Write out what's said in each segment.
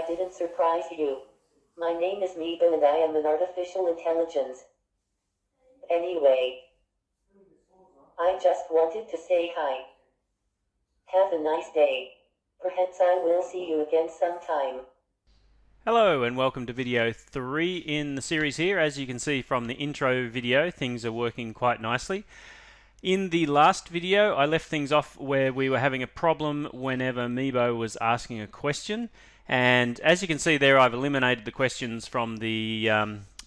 didn't surprise you. My name is Meebo and I am an artificial intelligence. Anyway, I just wanted to say hi. Have a nice day. Perhaps I will see you again sometime. Hello and welcome to video 3 in the series here. As you can see from the intro video, things are working quite nicely. In the last video, I left things off where we were having a problem whenever Meebo was asking a question. And as you can see there, I've eliminated the questions from the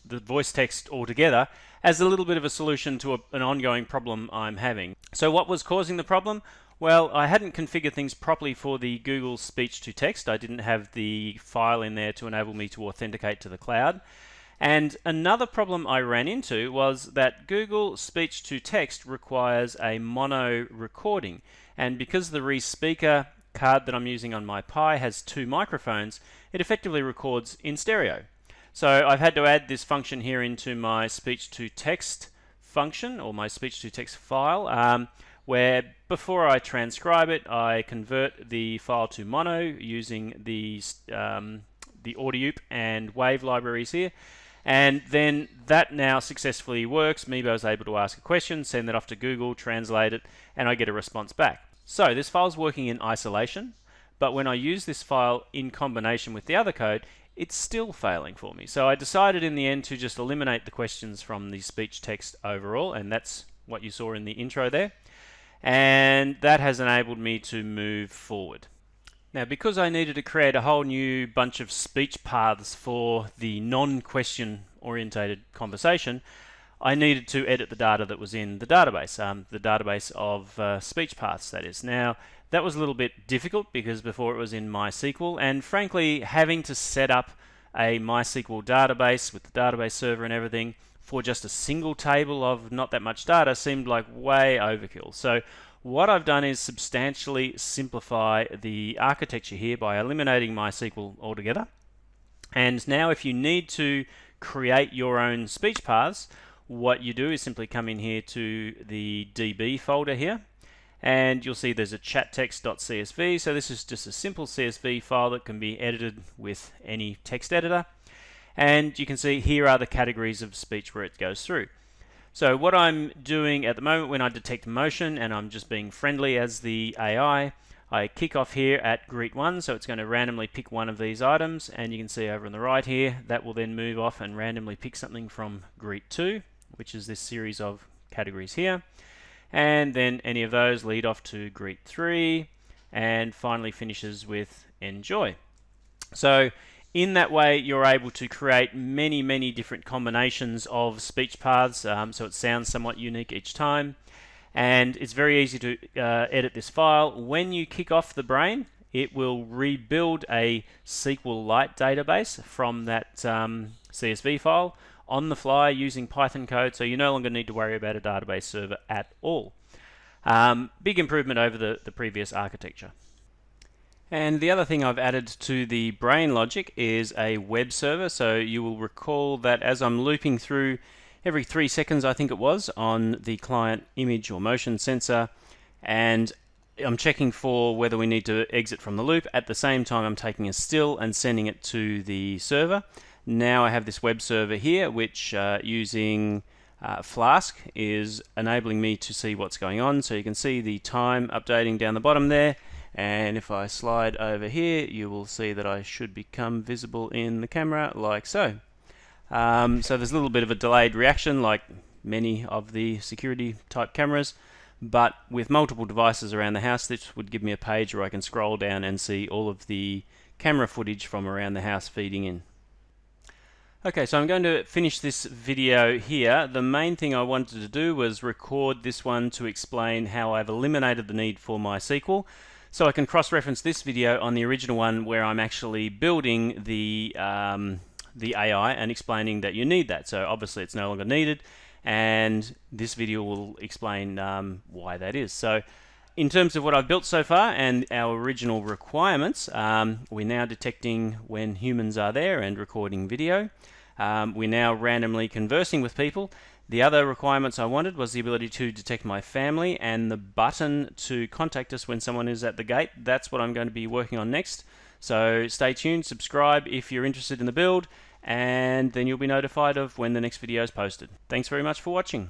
voice text altogether as a little bit of a solution to an ongoing problem I'm having. So what was causing the problem? Well, I hadn't configured things properly for the Google speech-to-text. I didn't have the file in there to enable me to authenticate to the cloud. And another problem I ran into was that Google speech-to-text requires a mono recording. And because the ReSpeaker card that I'm using on my Pi has 2 microphones, it effectively records in stereo. So I've had to add this function here into my speech-to-text function, or my speech-to-text file, where before I transcribe it, I convert the file to mono using the Audioop and Wave libraries here. And then that now successfully works. Meebo is able to ask a question, send that off to Google, translate it, and I get a response back. So this file's working in isolation, but when I use this file in combination with the other code, it's still failing for me. So I decided in the end to just eliminate the questions from the speech text overall, and that's what you saw in the intro there. And that has enabled me to move forward. Now, because I needed to create a whole new bunch of speech paths for the non-question orientated conversation, I needed to edit the data that was in the database of speech paths, that is. Now, that was a little bit difficult because before it was in MySQL, and frankly, having to set up a MySQL database with the database server and everything for just a single table of not that much data seemed like way overkill. So what I've done is substantially simplify the architecture here by eliminating MySQL altogether. And now if you need to create your own speech paths, what you do is simply come in here to the DB folder here, and you'll see there's a chattext.csv. So this is just a simple CSV file that can be edited with any text editor. And you can see here are the categories of speech where it goes through. So what I'm doing at the moment when I detect motion, and I'm just being friendly as the AI, I kick off here at greet 1, so it's going to randomly pick one of these items, and you can see over on the right here, that will then move off and randomly pick something from greet 2, which is this series of categories here. And then any of those lead off to greet 3, and finally finishes with enjoy. So in that way, you're able to create many different combinations of speech paths, so it sounds somewhat unique each time. And it's very easy to edit this file. When you kick off the brain, it will rebuild a SQLite database from that CSV file on the fly using Python code, so you no longer need to worry about a database server at all. Big improvement over the previous architecture. And the other thing I've added to the brain logic is a web server. So you will recall that as I'm looping through every 3 seconds, I think it was, on the client image or motion sensor, and I'm checking for whether we need to exit from the loop. At the same time, I'm taking a still and sending it to the server. Now I have this web server here, which using Flask is enabling me to see what's going on. So you can see the time updating down the bottom there. And if I slide over here, you will see that I should become visible in the camera like so. So there's a little bit of a delayed reaction like many of the security type cameras, but with multiple devices around the house, this would give me a page where I can scroll down and see all of the camera footage from around the house feeding in. Okay, so I'm going to finish this video here. The main thing I wanted to do was record this one to explain how I've eliminated the need for MySQL. So I can cross-reference this video on the original one where I'm actually building the AI and explaining that you need that. So obviously it's no longer needed, and this video will explain why that is. So in terms of what I've built so far and our original requirements, we're now detecting when humans are there and recording video. We're now randomly conversing with people. The other requirements I wanted was the ability to detect my family and the button to contact us when someone is at the gate. That's what I'm going to be working on next. So stay tuned, subscribe if you're interested in the build, and then you'll be notified of when the next video is posted. Thanks very much for watching.